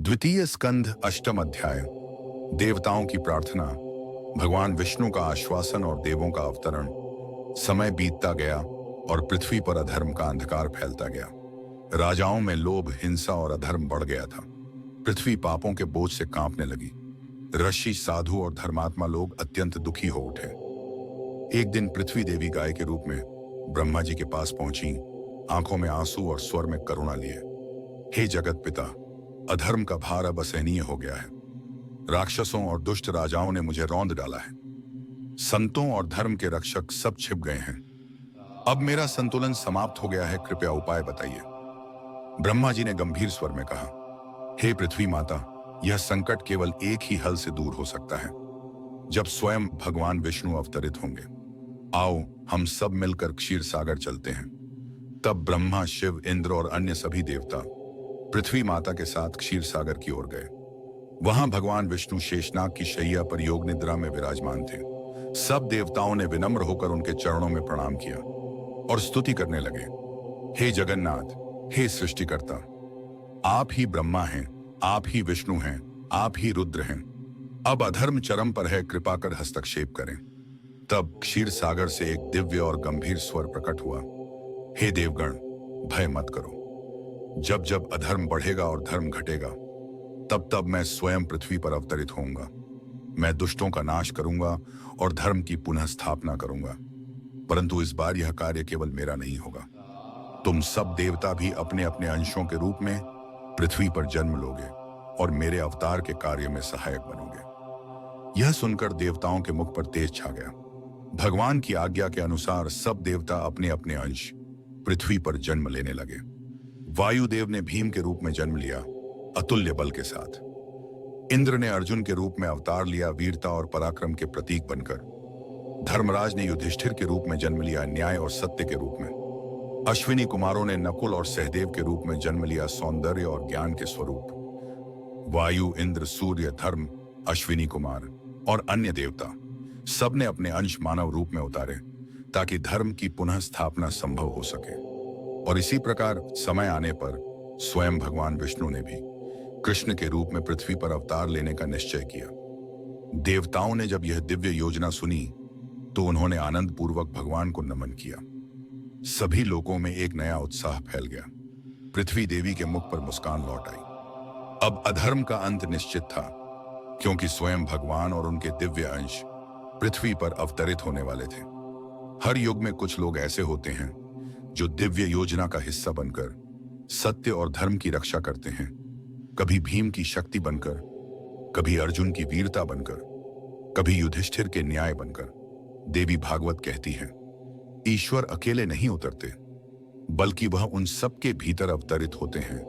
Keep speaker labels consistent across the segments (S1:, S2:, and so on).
S1: द्वितीय स्कंध अष्टम अध्याय। देवताओं की प्रार्थना, भगवान विष्णु का आश्वासन और देवों का अवतरण। समय बीतता गया और पृथ्वी पर अधर्म का अंधकार फैलता गया। राजाओं में लोभ, हिंसा और अधर्म बढ़ गया था। पृथ्वी पापों के बोझ से कांपने लगी। ऋषि, साधु और धर्मात्मा लोग अत्यंत दुखी हो उठे। एक दिन पृथ्वी देवी गाय के रूप में ब्रह्मा जी के पास पहुंची, आंखों में आंसू और स्वर में करुणा लिए। हे जगत पिता, अधर्म का भार अब असहनीय हो गया है। राक्षसों और दुष्ट राजाओं ने मुझे रौंद डाला है। संतों और धर्म के रक्षक सब छिप गए हैं। अब मेरा संतुलन समाप्त हो गया है, कृपया उपाय बताइए। ब्रह्मा जी ने गंभीर स्वर में कहा, हे पृथ्वी माता, यह संकट केवल एक ही हल से दूर हो सकता है, जब स्वयं भगवान विष्णु अवतरित होंगे। आओ हम सब मिलकर क्षीर सागर चलते हैं। तब ब्रह्मा, शिव, इंद्र और अन्य सभी देवता पृथ्वी माता के साथ क्षीर सागर की ओर गए। वहां भगवान विष्णु शेषनाग की शैया पर योग निद्रा में विराजमान थे। सब देवताओं ने विनम्र होकर उनके चरणों में प्रणाम किया और स्तुति करने लगे। हे जगन्नाथ, हे सृष्टिकर्ता, आप ही ब्रह्मा हैं, आप ही विष्णु हैं, आप ही रुद्र हैं। अब अधर्म चरम पर है, कृपा कर हस्तक्षेप करें। तब क्षीर सागर से एक दिव्य और गंभीर स्वर प्रकट हुआ, हे देवगण, भय मत करो। जब जब अधर्म बढ़ेगा और धर्म घटेगा, तब तब मैं स्वयं पृथ्वी पर अवतरित होऊंगा। मैं दुष्टों का नाश करूंगा और धर्म की पुनः स्थापना करूंगा। परंतु इस बार यह कार्य केवल मेरा नहीं होगा। तुम सब देवता भी अपने अपने अंशों के रूप में पृथ्वी पर जन्म लोगे और मेरे अवतार के कार्य में सहायक बनोगे। यह सुनकर देवताओं के मुख पर तेज छा गया। भगवान की आज्ञा के अनुसार सब देवता अपने अपने अंश पृथ्वी पर जन्म लेने लगे। वायुदेव ने भीम के रूप में जन्म लिया, अतुल्य बल के साथ। इंद्र ने अर्जुन के रूप में अवतार लिया, वीरता और पराक्रम के प्रतीक बनकर। धर्मराज ने युधिष्ठिर के रूप में जन्म लिया, न्याय और सत्य के रूप में। अश्विनी कुमारों ने नकुल और सहदेव के रूप में जन्म लिया, सौंदर्य और ज्ञान के स्वरूप। वायु, इंद्र, सूर्य, धर्म, अश्विनी कुमार और अन्य देवता सब ने अपने अंश मानव रूप में उतारे, ताकि धर्म की पुनः स्थापना संभव हो सके। और इसी प्रकार समय आने पर स्वयं भगवान विष्णु ने भी कृष्ण के रूप में पृथ्वी पर अवतार लेने का निश्चय किया। देवताओं ने जब यह दिव्य योजना सुनी तो उन्होंने आनंद पूर्वक भगवान को नमन किया। सभी लोगों में एक नया उत्साह फैल गया। पृथ्वी देवी के मुख पर मुस्कान लौट आई। अब अधर्म का अंत निश्चित था, क्योंकि स्वयं भगवान और उनके दिव्य अंश पृथ्वी पर अवतरित होने वाले थे। हर युग में कुछ लोग ऐसे होते हैं जो दिव्य योजना का हिस्सा बनकर सत्य और धर्म की रक्षा करते हैं। कभी भीम की शक्ति बनकर, कभी अर्जुन की वीरता बनकर, कभी युधिष्ठिर के न्याय बनकर। देवी भागवत कहती है, ईश्वर अकेले नहीं उतरते, बल्कि वह उन सबके भीतर अवतरित होते हैं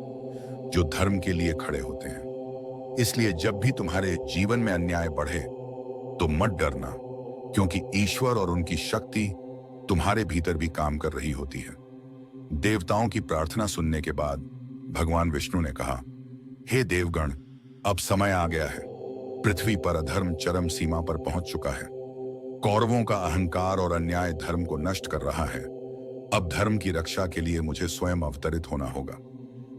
S1: जो धर्म के लिए खड़े होते हैं। इसलिए जब भी तुम्हारे जीवन में अन्याय बढ़े तो मत डरना, क्योंकि ईश्वर और उनकी शक्ति तुम्हारे भीतर भी काम कर रही होती है। देवताओं की प्रार्थना सुनने के बाद भगवान विष्णु ने कहा, हे देवगण, अब समय आ गया है। पृथ्वी पर अधर्म चरम सीमा पर पहुंच चुका है। कौरवों का अहंकार और अन्याय धर्म को नष्ट कर रहा है। अब धर्म की रक्षा के लिए मुझे स्वयं अवतरित होना होगा।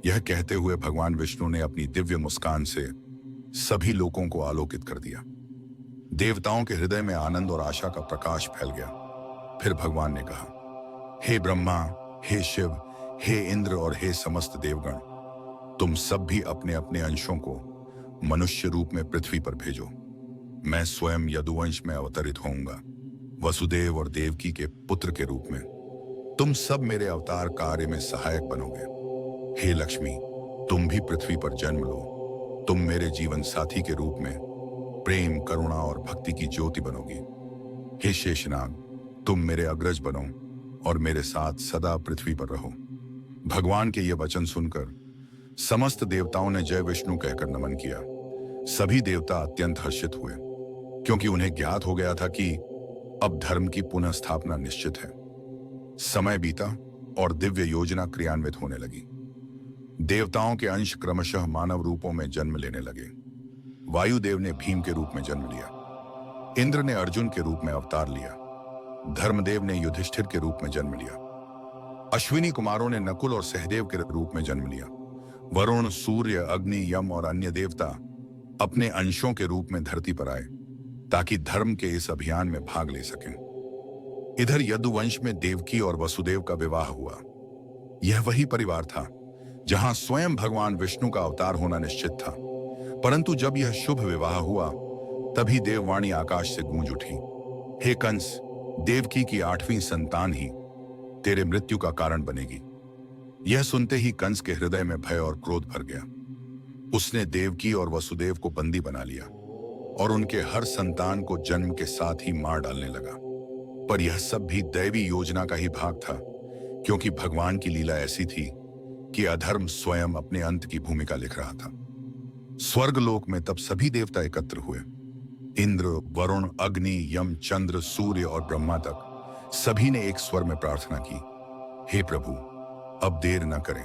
S1: यह कहते हुए भगवान विष्णु ने अपनी दिव्य मुस्कान से सभी लोगों को आलोकित कर दिया। देवताओं के हृदय में आनंद और आशा का प्रकाश फैल गया। फिर भगवान ने कहा, हे ब्रह्मा, हे शिव, हे इंद्र और हे समस्त देवगण, तुम सब भी अपने अपने अंशों को मनुष्य रूप में पृथ्वी पर भेजो। मैं स्वयं यदुवंश में अवतरित होऊंगा, वसुदेव और देवकी के पुत्र के रूप में। तुम सब मेरे अवतार कार्य में सहायक बनोगे। हे लक्ष्मी, तुम भी पृथ्वी पर जन्म लो। तुम मेरे जीवन साथी के रूप में प्रेम, करुणा और भक्ति की ज्योति बनोगी। हे शेषनाग, तुम मेरे अग्रज बनो और मेरे साथ सदा पृथ्वी पर रहो। भगवान के ये वचन सुनकर समस्त देवताओं ने जय विष्णु कहकर नमन किया। सभी देवता अत्यंत हर्षित हुए, क्योंकि उन्हें ज्ञात हो गया था कि अब धर्म की पुनः स्थापना निश्चित है। समय बीता और दिव्य योजना क्रियान्वित होने लगी। देवताओं के अंश क्रमशः मानव रूपों में जन्म लेने लगे। वायुदेव ने भीम के रूप में जन्म लिया। इंद्र ने अर्जुन के रूप में अवतार लिया। धर्मदेव ने युधिष्ठिर के रूप में जन्म लिया। अश्विनी कुमारों ने नकुल और सहदेव के रूप में जन्म लिया। वरुण, सूर्य, अग्नि, यम और अन्य देवता अपने अंशों के रूप में धरती पर आए ताकि धर्म के इस अभियान में भाग ले सकें। इधर यदुवंश में देवकी और वसुदेव का विवाह हुआ। यह वही परिवार था जहां स्वयं भगवान विष्णु का अवतार होना निश्चित था। परंतु जब यह शुभ विवाह हुआ तभी देववाणी आकाश से गूंज उठी, हे कंस, देवकी की 8वीं संतान ही तेरे मृत्यु का कारण बनेगी। यह सुनते ही कंस के हृदय में भय और क्रोध भर गया। उसने देवकी और वसुदेव को बंदी बना लिया और उनके हर संतान को जन्म के साथ ही मार डालने लगा। पर यह सब भी दैवी योजना का ही भाग था, क्योंकि भगवान की लीला ऐसी थी कि अधर्म स्वयं अपने अंत की भूमिका लिख रहा था। स्वर्गलोक में तब सभी देवता एकत्र हुए। इंद्र, वरुण, अग्नि, यम, चंद्र, सूर्य और ब्रह्मा तक सभी ने एक स्वर में प्रार्थना की, हे प्रभु, अब देर न करें,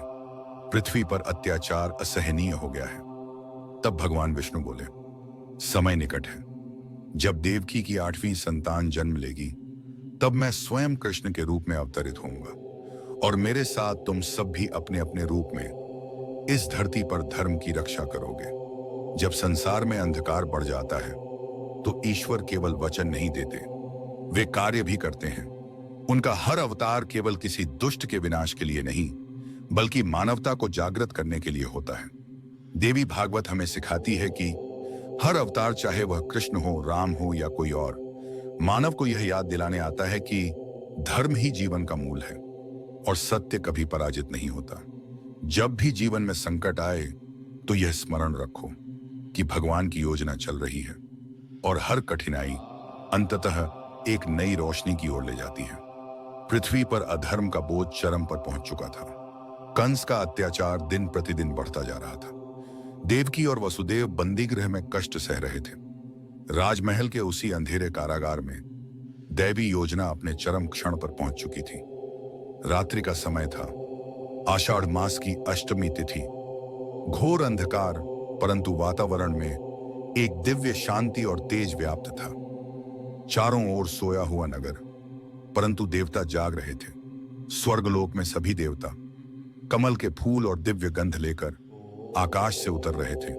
S1: पृथ्वी पर अत्याचार असहनीय हो गया है। तब भगवान विष्णु बोले, समय निकट है। जब देवकी की 8वीं संतान जन्म लेगी तब मैं स्वयं कृष्ण के रूप में अवतरित होऊंगा और मेरे साथ तुम सब भी अपने अपने रूप में इस धरती पर धर्म की रक्षा करोगे। जब संसार में अंधकार बढ़ जाता है तो ईश्वर केवल वचन नहीं देते, वे कार्य भी करते हैं। उनका हर अवतार केवल किसी दुष्ट के विनाश के लिए नहीं, बल्कि मानवता को जागृत करने के लिए होता है। देवी भागवत हमें सिखाती है कि हर अवतार, चाहे वह कृष्ण हो, राम हो या कोई और, मानव को यह याद दिलाने आता है कि धर्म ही जीवन का मूल है और सत्य कभी पराजित नहीं होता। जब भी जीवन में संकट आए तो यह स्मरण रखो कि भगवान की योजना चल रही है और हर कठिनाई अंततः एक नई रोशनी की ओर ले जाती है। पृथ्वी पर अधर्म का बोझ चरम पर पहुंच चुका था। कंस का अत्याचार दिन प्रतिदिन बढ़ता जा रहा था। देवकी और वसुदेव बंदीगृह में कष्ट सह रहे थे। राजमहल के उसी अंधेरे कारागार में दैवी योजना अपने चरम क्षण पर पहुंच चुकी थी। रात्रि का समय था, आषाढ़ मास की अष्टमी तिथि। घोर अंधकार, परंतु वातावरण में एक दिव्य शांति और तेज व्याप्त था। चारों ओर सोया हुआ नगर, परंतु देवता जाग रहे थे। स्वर्गलोक में सभी देवता कमल के फूल और दिव्य गंध लेकर आकाश से उतर रहे थे,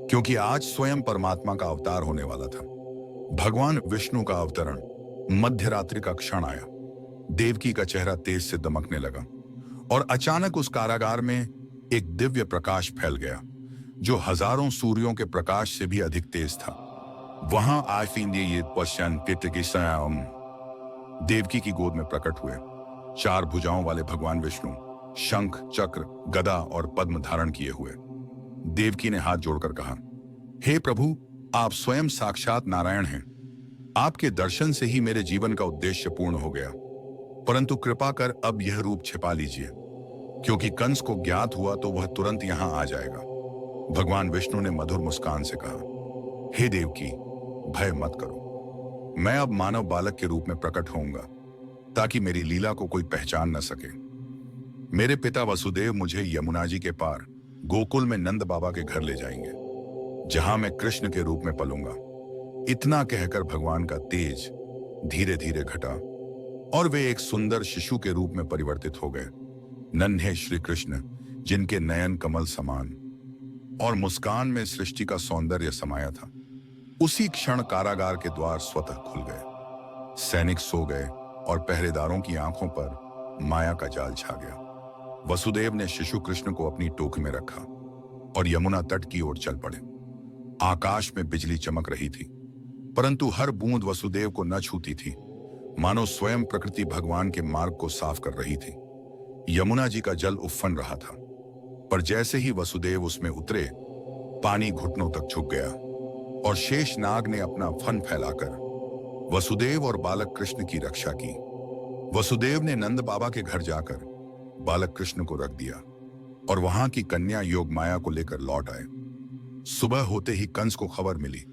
S1: क्योंकि आज स्वयं परमात्मा का अवतार होने वाला था। भगवान विष्णु का अवतरण मध्य रात्रि का क्षण आया। देवकी का चेहरा तेज से दमकने लगा और अचानक उस कारागार में एक दिव्य प्रकाश फैल गया, जो हजारों सूर्यों के प्रकाश से भी अधिक तेज था। वहां देवकी की गोद में प्रकट हुए 4 भुजाओं वाले भगवान विष्णु, शंख, चक्र, गदा और पद्म धारण किए हुए। देवकी ने हाथ जोड़कर कहा, हे प्रभु, आप स्वयं साक्षात नारायण हैं। आपके दर्शन से ही मेरे जीवन का उद्देश्य पूर्ण हो गया, परंतु कृपा कर अब यह रूप छिपा लीजिए, क्योंकि कंस को ज्ञात हुआ तो वह तुरंत यहां आ जाएगा। भगवान विष्णु ने मधुर मुस्कान से कहा, हे देवकी, भय मत करो। मैं अब मानव बालक के रूप में प्रकट होऊंगा ताकि मेरी लीला को कोई पहचान न सके। मेरे पिता वसुदेव मुझे यमुना जी के पार गोकुल में नंद बाबा के घर ले जाएंगे, जहां मैं कृष्ण के रूप में पलूंगा। इतना कहकर भगवान का तेज धीरे धीरे घटा और वे एक सुंदर शिशु के रूप में परिवर्तित हो गए। नन्हे श्री कृष्ण, जिनके नयन कमल समान और मुस्कान में सृष्टि का सौंदर्य समाया था। उसी क्षण कारागार के द्वार स्वतः खुल गए। सैनिक सो गए और पहरेदारों की आंखों पर माया का जाल छा गया। वसुदेव ने शिशु कृष्ण को अपनी टोक में रखा और यमुना तट की ओर चल पड़े। आकाश में बिजली चमक रही थी, परंतु हर बूंद वसुदेव को न छूती थी, मानो स्वयं प्रकृति भगवान के मार्ग को साफ कर रही थी। यमुना जी का जल उफन रहा था, पर जैसे ही वसुदेव उसमें उतरे, पानी घुटनों तक झुक गया और शेष नाग ने अपना फन फैलाकर वसुदेव और बालक कृष्ण की रक्षा की। वसुदेव ने नंद बाबा के घर जाकर बालक कृष्ण को रख दिया और वहां की कन्या योग माया को लेकर लौट आए। सुबह होते ही कंस को खबर मिली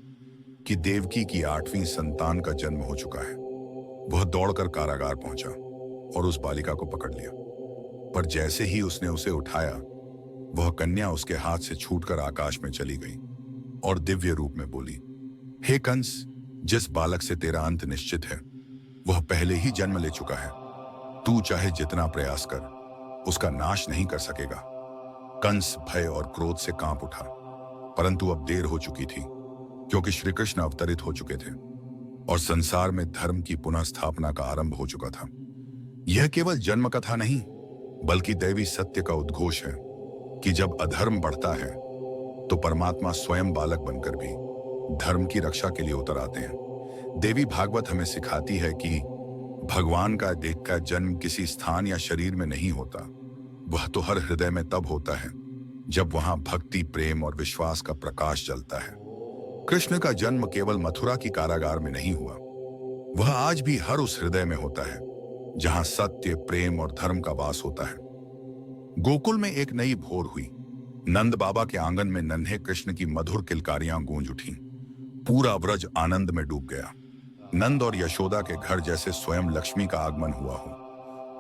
S1: कि देवकी की 8वीं संतान का जन्म हो चुका है। वह दौड़कर कारागार पहुंचा और उस बालिका को पकड़ लिया, पर जैसे ही उसने उसे उठाया, वह कन्या उसके हाथ से छूटकर आकाश में चली गई और दिव्य रूप में बोली, हे कंस, जिस बालक से तेरा अंत निश्चित है वह पहले ही जन्म ले चुका है। तू चाहे जितना प्रयास कर, उसका नाश नहीं कर सकेगा। कंस भय और क्रोध से कांप उठा, परंतु अब देर हो चुकी थी, क्योंकि श्री कृष्ण अवतरित हो चुके थे और संसार में धर्म की पुनः स्थापना का आरंभ हो चुका था। यह केवल जन्म कथा नहीं, बल्कि दैवी सत्य का उद्घोष है कि जब अधर्म बढ़ता है तो परमात्मा स्वयं बालक बनकर भी धर्म की रक्षा के लिए उतर आते हैं। देवी भागवत हमें सिखाती है कि भगवान का देखकर जन्म किसी स्थान या शरीर में नहीं होता, वह तो हर हृदय में तब होता है जब वहां भक्ति, प्रेम और विश्वास का प्रकाश जलता है। कृष्ण का जन्म केवल मथुरा की कारागार में नहीं हुआ, वह आज भी हर उस हृदय में होता है जहां सत्य, प्रेम और धर्म का वास होता है। गोकुल में एक नई भोर हुई। नंद बाबा के आंगन में नन्हे कृष्ण की मधुर किलकारियां गूंज उठी। पूरा व्रज आनंद में डूब गया। नंद और यशोदा के घर जैसे स्वयं लक्ष्मी का आगमन हुआ हो।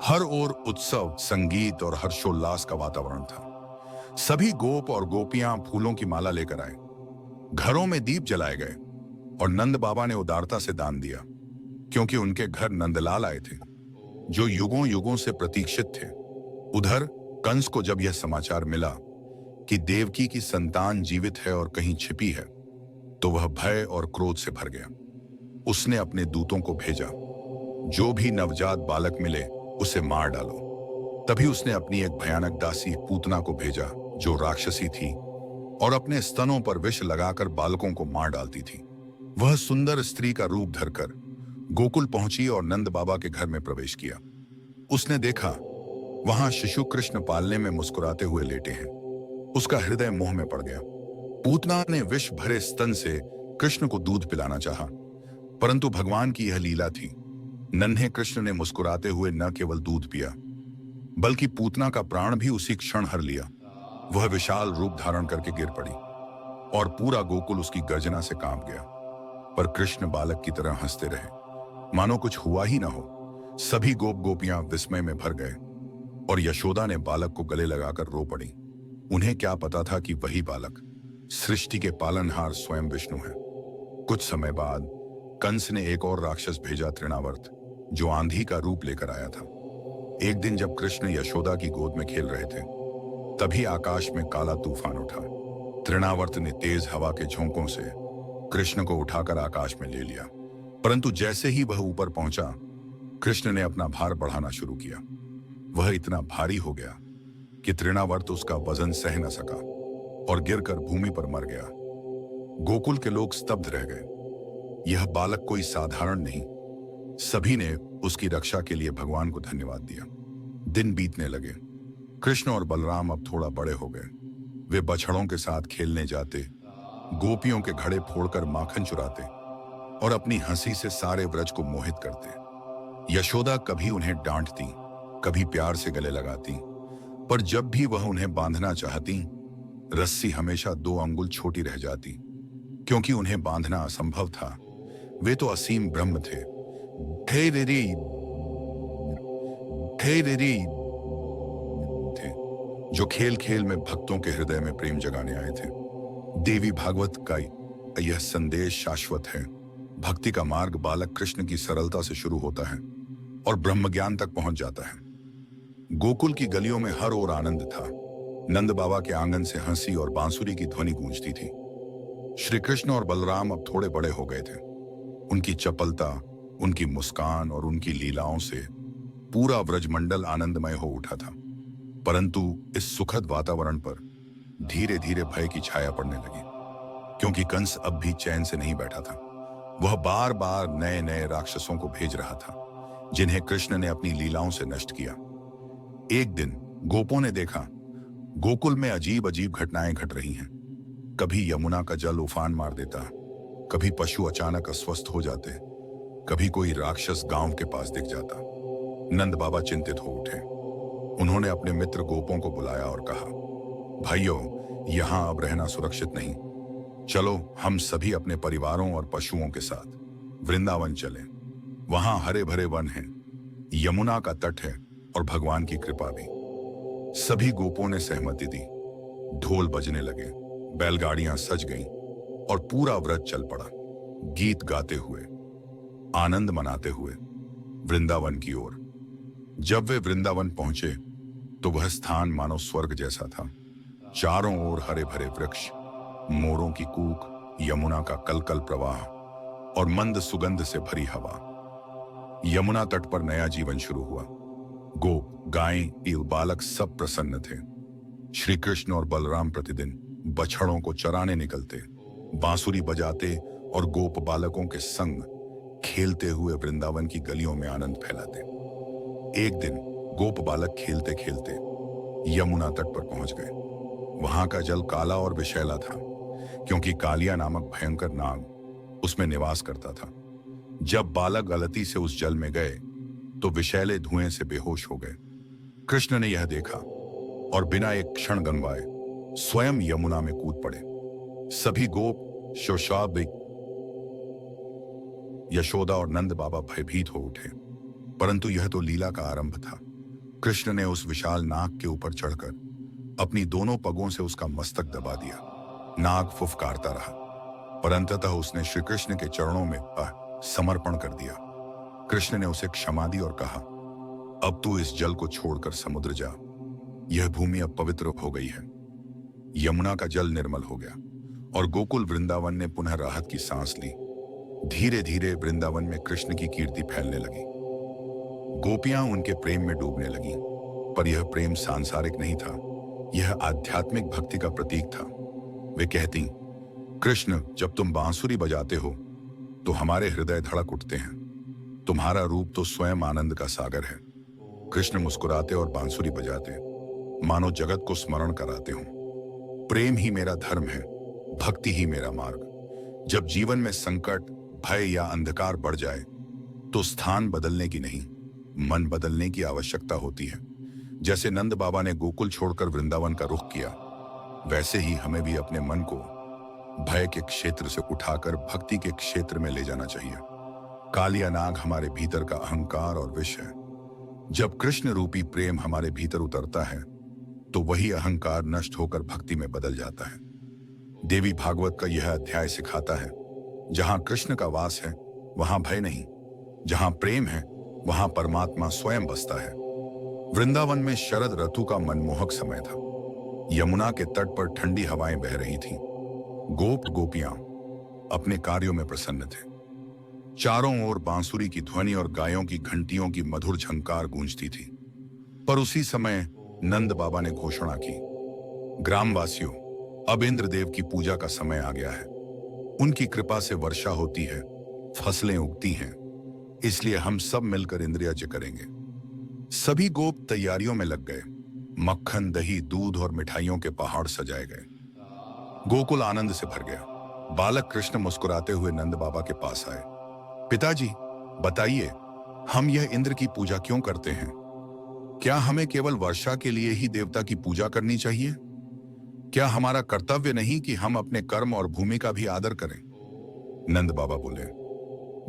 S1: हर ओर उत्सव, संगीत और हर्षोल्लास का वातावरण था। सभी गोप और गोपियां फूलों की माला लेकर आए। घरों में दीप जलाए गए और नंद बाबा ने उदारता से दान दिया, क्योंकि उनके घर नंदलाल आए थे, जो युगों युगों से प्रतीक्षित थे। उधर कंस को जब यह समाचार मिला कि देवकी की संतान जीवित है और कहीं छिपी है, तो वह भय और क्रोध से भर गया। उसने अपने दूतों को भेजा, जो भी नवजात बालक मिले उसे मार डालो। तभी उसने अपनी एक भयानक दासी पूतना को भेजा, जो राक्षसी थी और अपने स्तनों पर विष लगाकर बालकों को मार डालती थी। वह सुंदर स्त्री का रूप धरकर गोकुल पहुंची और नंद बाबा के घर में प्रवेश किया। उसने देखा वहां शिशु कृष्ण पालने में मुस्कुराते हुए लेटे हैं। उसका हृदय मोह में पड़ गया। पूतना ने विष भरे स्तन से कृष्ण को दूध पिलाना चाहा, परंतु भगवान की यह लीला थी। नन्हे कृष्ण ने मुस्कुराते हुए न केवल दूध पिया, बल्कि पूतना का प्राण भी उसी क्षण हर लिया। वह विशाल रूप धारण करके गिर पड़ी और पूरा गोकुल उसकी गर्जना से कांप गया। पर कृष्ण बालक की तरह हंसते रहे, मानो कुछ हुआ ही ना हो। सभी गोप गोपियां विस्मय में भर गए और यशोदा ने बालक को गले लगाकर रो पड़ी। उन्हें क्या पता था कि वही बालक सृष्टि के पालनहार स्वयं विष्णु है। कुछ समय बाद कंस ने एक और राक्षस भेजा, तृणावर्त, जो आंधी का रूप लेकर आया था। एक दिन जब कृष्ण यशोदा की गोद में खेल रहे थे, तभी आकाश में काला तूफान उठा। तृणावर्त ने तेज हवा के झोंकों से कृष्ण को उठाकर आकाश में ले लिया, परंतु जैसे ही वह ऊपर पहुंचा, कृष्ण ने अपना भार बढ़ाना शुरू किया। वह इतना भारी हो गया कि तृणावर्त उसका वजन सह न सका और गिरकर भूमि पर मर गया। गोकुल के लोग स्तब्ध रह गए। यह बालक कोई साधारण नहीं। सभी ने उसकी रक्षा के लिए भगवान को धन्यवाद दिया। दिन बीतने लगे। कृष्ण और बलराम अब थोड़ा बड़े हो गए। वे बछड़ों के साथ खेलने जाते, गोपियों के घड़े फोड़कर माखन चुराते और अपनी हंसी से सारे व्रज को मोहित करते। यशोदा कभी उन्हें डांटती, कभी प्यार से गले लगाती, पर जब भी वह उन्हें बांधना चाहती, रस्सी हमेशा 2 अंगुल छोटी रह जाती, क्योंकि उन्हें बांधना असंभव था। वे तो असीम ब्रह्म थे, थे जो खेल खेल में भक्तों के हृदय में प्रेम जगाने आए थे। देवी भागवत का यह संदेश शाश्वत है। भक्ति का मार्ग बालक कृष्ण की सरलता से शुरू होता है और ब्रह्म ज्ञान तक पहुंच जाता है। गोकुल की गलियों में हर ओर आनंद था। नंद बाबा के आंगन से हंसी और बांसुरी की ध्वनि गूंजती थी। श्री कृष्ण और बलराम अब थोड़े बड़े हो गए थे। उनकी चपलता, उनकी मुस्कान और उनकी लीलाओं से पूरा व्रजमंडल आनंदमय हो उठा था। परंतु इस सुखद वातावरण पर धीरे धीरे भय की छाया पड़ने लगी, क्योंकि कंस अब भी चैन से नहीं बैठा था। वह बार बार नए नए राक्षसों को भेज रहा था, जिन्हें कृष्ण ने अपनी लीलाओं से नष्ट किया। एक दिन गोपों ने देखा गोकुल में अजीब अजीब घटनाएं घट रही हैं। कभी यमुना का जल उफान मार देता, कभी पशु अचानक अस्वस्थ हो जाते, कभी कोई राक्षस गांव के पास दिख जाता। नंद बाबा चिंतित हो उठे। उन्होंने अपने मित्र गोपों को बुलाया और कहा, भाइयों, यहां अब रहना सुरक्षित नहीं। चलो हम सभी अपने परिवारों और पशुओं के साथ वृंदावन चलें। वहां हरे भरे वन हैं, यमुना का तट है और भगवान की कृपा भी। सभी गोपों ने सहमति दी। ढोल बजने लगे, बैलगाड़ियां सज गईं और पूरा व्रत चल पड़ा, गीत गाते हुए, आनंद मनाते हुए वृंदावन की ओर। जब वे वृंदावन पहुंचे तो वह स्थान मानो स्वर्ग जैसा था। चारों ओर हरे भरे वृक्ष, मोरों की कूक, यमुना का कलकल प्रवाह और मंद सुगंध से भरी हवा। यमुना तट पर नया जीवन शुरू हुआ। गोप, गायें, ईल, बालक सब प्रसन्न थे। श्री कृष्ण और बलराम प्रतिदिन बछड़ों को चराने निकलते, बांसुरी बजाते और गोप बालकों के संग खेलते हुए वृंदावन की गलियों में आनंद फैलाते। एक दिन गोप बालक खेलते खेलते यमुना तट पर पहुंच गए। वहां का जल काला और विषैला था, क्योंकि कालिया नामक भयंकर नाग उसमें निवास करता था। जब बालक गलती से उस जल में गए तो विषैले धुएं से बेहोश हो गए। कृष्ण ने यह देखा और बिना एक क्षण गंवाए स्वयं यमुना में कूद पड़े। सभी गोप, शोशाबिक, यशोदा और नंद बाबा भयभीत हो उठे, परंतु यह तो लीला का आरंभ था। कृष्ण ने उस विशाल नाग के ऊपर चढ़कर अपनी दोनों पगों से उसका मस्तक दबा दिया। नाग फुफकारता रहा, पर अंततः उसने श्री कृष्ण के चरणों में समर्पण कर दिया। कृष्ण ने उसे क्षमा दी और कहा, अब तू इस जल को छोड़कर समुद्र जा। यह भूमि अब पवित्र हो गई है। यमुना का जल निर्मल हो गया और गोकुल वृंदावन ने पुनः राहत की सांस ली। धीरे धीरे वृंदावन में कृष्ण की कीर्ति फैलने लगी। गोपियां उनके प्रेम में डूबने लगीं, पर यह प्रेम सांसारिक नहीं था, यह आध्यात्मिक भक्ति का प्रतीक था। वे कहती, कृष्ण, जब तुम बांसुरी बजाते हो तो हमारे हृदय धड़क उठते हैं। तुम्हारा रूप तो स्वयं आनंद का सागर है। कृष्ण मुस्कुराते और बांसुरी बजाते, मानो जगत को स्मरण कराते हो। प्रेम ही मेरा धर्म है, भक्ति ही मेरा मार्ग। जब जीवन में संकट, भय या अंधकार बढ़ जाए तो स्थान बदलने की नहीं, मन बदलने की आवश्यकता होती है। जैसे नंद बाबा ने गोकुल छोड़कर वृंदावन का रुख किया, वैसे ही हमें भी अपने मन को भय के क्षेत्र से उठाकर भक्ति के क्षेत्र में ले जाना चाहिए। कालिया नाग हमारे भीतर का अहंकार और विष है। जब कृष्ण रूपी प्रेम हमारे भीतर उतरता है तो वही अहंकार नष्ट होकर भक्ति में बदल जाता है। देवी भागवत का यह अध्याय सिखाता है, जहां कृष्ण का वास है वहां भय नहीं, जहां प्रेम है वहां परमात्मा स्वयं बसता है। वृंदावन में शरद ऋतु का मनमोहक समय था। यमुना के तट पर ठंडी हवाएं बह रही थीं। गोप गोपियां अपने कार्यों में प्रसन्न थे। चारों ओर बांसुरी की ध्वनि और गायों की घंटियों की मधुर झंकार गूंजती थी। पर उसी समय नंद बाबा ने घोषणा की, ग्रामवासियों, अब इंद्रदेव की पूजा का समय आ गया है। उनकी कृपा से वर्षा होती है, फसलें उगती हैं, इसलिए हम सब मिलकर इंद्र यज्ञ करेंगे। सभी गोप तैयारियों में लग गए। मक्खन, दही, दूध और मिठाइयों के पहाड़ सजाए गए। गोकुल आनंद से भर गया। बालक कृष्ण मुस्कुराते हुए नंद बाबा के पास आए। पिताजी, बताइए, हम यह इंद्र की पूजा क्यों करते हैं? क्या हमें केवल वर्षा के लिए ही देवता की पूजा करनी चाहिए? क्या हमारा कर्तव्य नहीं कि हम अपने कर्म और भूमि का भी आदर करें? नंद बाबा बोले,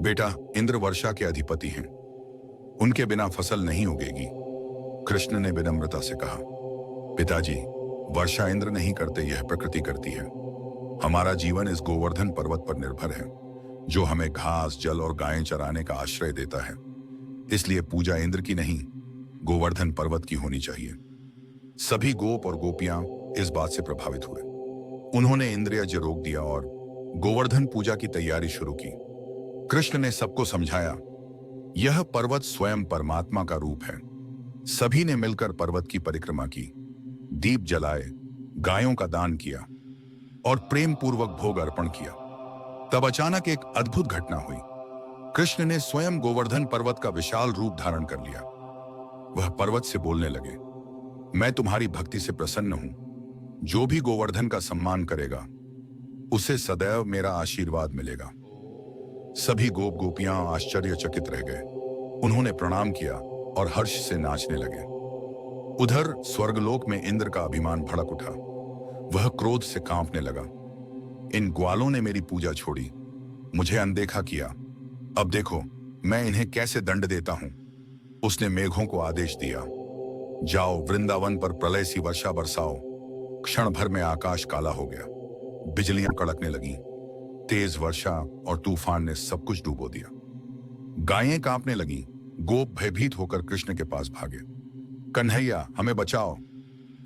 S1: बेटा, इंद्र वर्षा के अधिपति हैं, उनके बिना फसल नहीं उगेगी। कृष्ण ने विनम्रता से कहा, पिताजी, वर्षा इंद्र नहीं करते, यह प्रकृति करती है। हमारा जीवन इस गोवर्धन पर्वत पर निर्भर है, जो हमें घास, जल और गायें चराने का आश्रय देता है। इसलिए पूजा इंद्र की नहीं, गोवर्धन पर्वत की होनी चाहिए। सभी गोप और गोपियां इस बात से प्रभावित हुए। उन्होंने इंद्र यज्ञ रोक दिया और गोवर्धन पूजा की तैयारी शुरू की। कृष्ण ने सबको समझाया, यह पर्वत स्वयं परमात्मा का रूप है। सभी ने मिलकर पर्वत की परिक्रमा की, दीप जलाए, गायों का दान किया और प्रेम पूर्वक भोग अर्पण किया। तब अचानक एक अद्भुत घटना हुई। कृष्ण ने स्वयं गोवर्धन पर्वत का विशाल रूप धारण कर लिया। वह पर्वत से बोलने लगे, मैं तुम्हारी भक्ति से प्रसन्न हूं। जो भी गोवर्धन का सम्मान करेगा उसे सदैव मेरा आशीर्वाद मिलेगा। सभी गोप गोपियां आश्चर्यचकित रह गए। उन्होंने प्रणाम किया और हर्ष से नाचने लगे। उधर स्वर्गलोक में इंद्र का अभिमान भड़क उठा। वह क्रोध से कांपने लगा। इन ग्वालों ने मेरी पूजा छोड़ी, मुझे अनदेखा किया। अब देखो मैं इन्हें कैसे दंड देता हूं। उसने मेघों को आदेश दिया, जाओ वृंदावन पर प्रलय सी वर्षा बरसाओ। क्षण भर में आकाश काला हो गया, बिजलियां कड़कने लगीं। तेज वर्षा और तूफान ने सब कुछ डूबो दिया। गायें कांपने लगीं। गोप भयभीत होकर कृष्ण के पास भागे। कन्हैया, हमें बचाओ।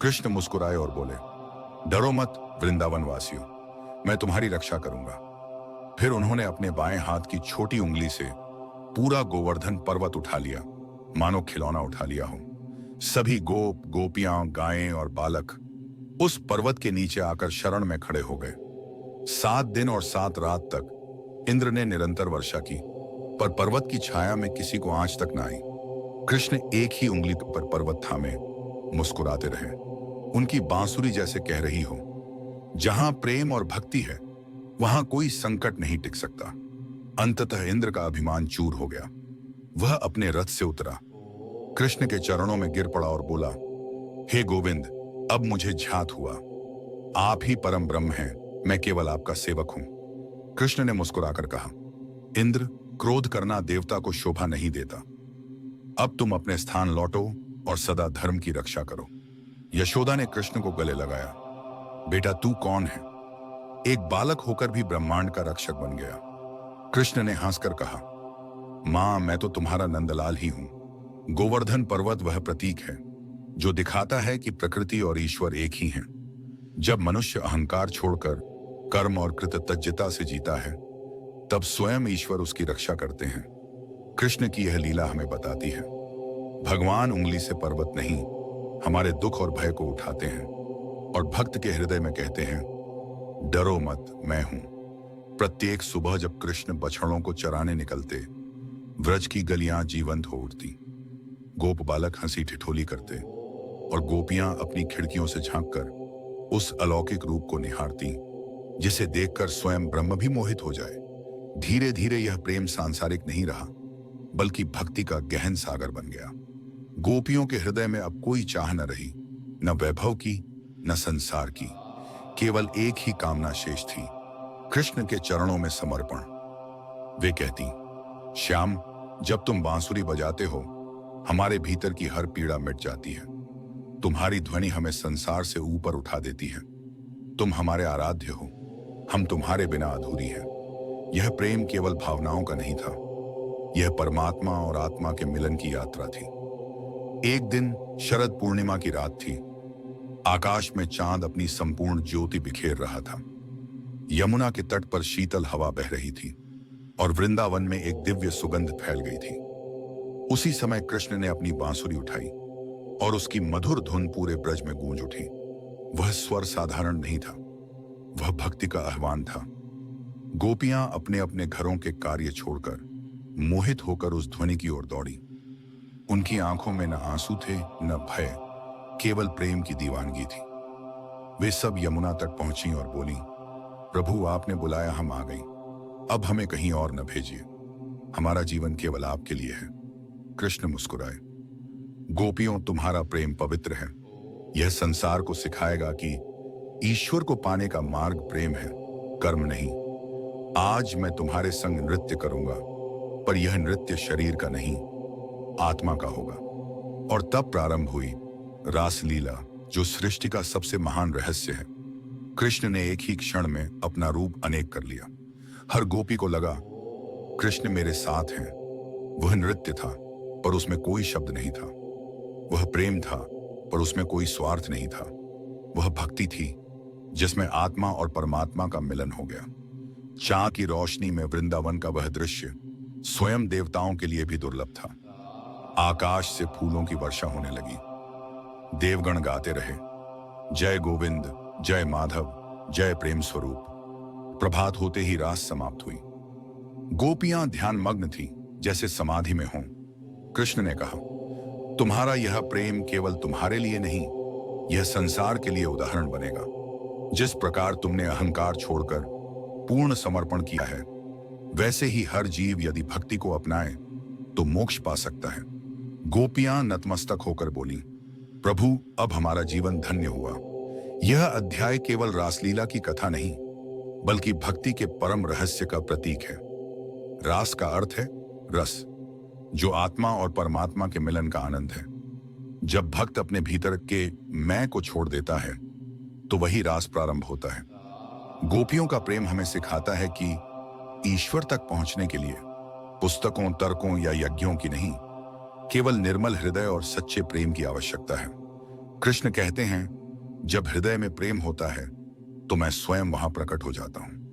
S1: कृष्ण मुस्कुराए और बोले, डरो मत वृंदावन वासियों, मैं तुम्हारी रक्षा करूंगा। फिर उन्होंने अपने बाएं हाथ की छोटी उंगली से पूरा गोवर्धन पर्वत उठा लिया, मानो खिलौना उठा लिया हो। सभी गोप, गोपियां, गायें और बालक उस पर्वत के नीचे आकर शरण में खड़े हो गए। 7 दिन और 7 रात तक इंद्र ने निरंतर वर्षा की, पर पर्वत की छाया में किसी को आंच तक न आई। कृष्ण एक ही उंगली पर पर्वत थामे मुस्कुराते रहे, उनकी बांसुरी जैसे कह रही हो, जहां प्रेम और भक्ति है वहां कोई संकट नहीं टिक सकता। अंततः इंद्र का अभिमान चूर हो गया। वह अपने रथ से उतरा, कृष्ण के चरणों में गिर पड़ा और बोला, हे गोविंद, अब मुझे झ्यात हुआ, आप ही परम ब्रह्म हैं, मैं केवल आपका सेवक हूं। कृष्ण ने मुस्कुराकर कहा, इंद्र, क्रोध करना देवता को शोभा नहीं देता। अब तुम अपने स्थान लौटो और सदा धर्म की रक्षा करो। यशोदा ने कृष्ण को गले लगाया, बेटा तू कौन है? एक बालक होकर भी ब्रह्मांड का रक्षक बन गया। कृष्ण ने हंसकर कहा, मां, मैं तो तुम्हारा नंदलाल ही हूं। गोवर्धन पर्वत वह प्रतीक है जो दिखाता है कि प्रकृति और ईश्वर एक ही हैं। जब मनुष्य अहंकार छोड़कर कर्म और कृतज्ञता से जीता है, तब स्वयं ईश्वर उसकी रक्षा करते हैं। कृष्ण की यह लीला हमें बताती है, भगवान उंगली से पर्वत नहीं, हमारे दुख और भय को उठाते हैं और भक्त के हृदय में कहते हैं, डरो मत, मैं हूं। प्रत्येक सुबह जब कृष्ण बछड़ों को चराने निकलते, व्रज की गलियां जीवंत हो उठती। गोप बालक हंसी ठिठोली करते और गोपियां अपनी खिड़कियों से झांककर उस अलौकिक रूप को निहारती, जिसे देखकर स्वयं ब्रह्म भी मोहित हो जाए। धीरे धीरे यह प्रेम सांसारिक नहीं रहा, बल्कि भक्ति का गहन सागर बन गया। गोपियों के हृदय में अब कोई चाह न रही, न वैभव की, न संसार की, केवल एक ही कामना शेष थी, कृष्ण के चरणों में समर्पण। वे कहती, श्याम, जब तुम बांसुरी बजाते हो, हमारे भीतर की हर पीड़ा मिट जाती है। तुम्हारी ध्वनि हमें संसार से ऊपर उठा देती है। तुम हमारे आराध्य हो, हम तुम्हारे बिना अधूरी हैं। यह प्रेम केवल भावनाओं का नहीं था, यह परमात्मा और आत्मा के मिलन की यात्रा थी। एक दिन शरद पूर्णिमा की रात थी। आकाश में चांद अपनी संपूर्ण ज्योति बिखेर रहा था। यमुना के तट पर शीतल हवा बह रही थी और वृंदावन में एक दिव्य सुगंध फैल गई थी। उसी समय कृष्ण ने अपनी बांसुरी उठाई और उसकी मधुर धुन पूरे ब्रज में गूंज उठी। वह स्वर साधारण नहीं था, वह भक्ति का आह्वान था। गोपियां अपने अपने घरों के कार्य छोड़कर मोहित होकर उस ध्वनि की ओर दौड़ी। उनकी आंखों में न आंसू थे, न भय, केवल प्रेम की दीवानगी थी। वे सब यमुना तक पहुंची और बोली, प्रभु, आपने बुलाया, हम आ गई। अब हमें कहीं और न भेजिए, हमारा जीवन केवल आपके लिए है। कृष्ण मुस्कुराए, गोपियों, तुम्हारा प्रेम पवित्र है। यह संसार को सिखाएगा कि ईश्वर को पाने का मार्ग प्रेम है, कर्म नहीं। आज मैं तुम्हारे संग नृत्य करूंगा, पर यह नृत्य शरीर का नहीं, आत्मा का होगा। और तब प्रारंभ हुई रासलीला, जो सृष्टि का सबसे महान रहस्य है। कृष्ण ने एक ही क्षण में अपना रूप अनेक कर लिया। हर गोपी को लगा, कृष्ण मेरे साथ हैं। वह नृत्य था, पर उसमें कोई शब्द नहीं था। वह प्रेम था, पर उसमें कोई स्वार्थ नहीं था। वह भक्ति थी, जिसमें आत्मा और परमात्मा का मिलन हो गया। चांद की रोशनी में वृंदावन का वह दृश्य स्वयं देवताओं के लिए भी दुर्लभ था। आकाश से फूलों की वर्षा होने लगी। देवगण गाते रहे, जय गोविंद, जय माधव, जय प्रेम स्वरूप। प्रभात होते ही रास समाप्त हुई। गोपियां ध्यान मग्न थी, जैसे समाधि में हों। कृष्ण ने कहा, तुम्हारा यह प्रेम केवल तुम्हारे लिए नहीं, यह संसार के लिए उदाहरण बनेगा। जिस प्रकार तुमने अहंकार छोड़कर पूर्ण समर्पण किया है, वैसे ही हर जीव यदि भक्ति को अपनाए तो मोक्ष पा सकता है। गोपियां नतमस्तक होकर बोली, प्रभु, अब हमारा जीवन धन्य हुआ। यह अध्याय केवल रासलीला की कथा नहीं, बल्कि भक्ति के परम रहस्य का प्रतीक है। रास का अर्थ है रस, जो आत्मा और परमात्मा के मिलन का आनंद है। जब भक्त अपने भीतर के मैं को छोड़ देता है, तो वही रास प्रारंभ होता है। गोपियों का प्रेम हमें सिखाता है कि ईश्वर तक पहुंचने के लिए पुस्तकों, तर्कों या यज्ञों की नहीं, केवल निर्मल हृदय और सच्चे प्रेम की आवश्यकता है। कृष्ण कहते हैं, जब हृदय में प्रेम होता है तो मैं स्वयं वहां प्रकट हो जाता हूं।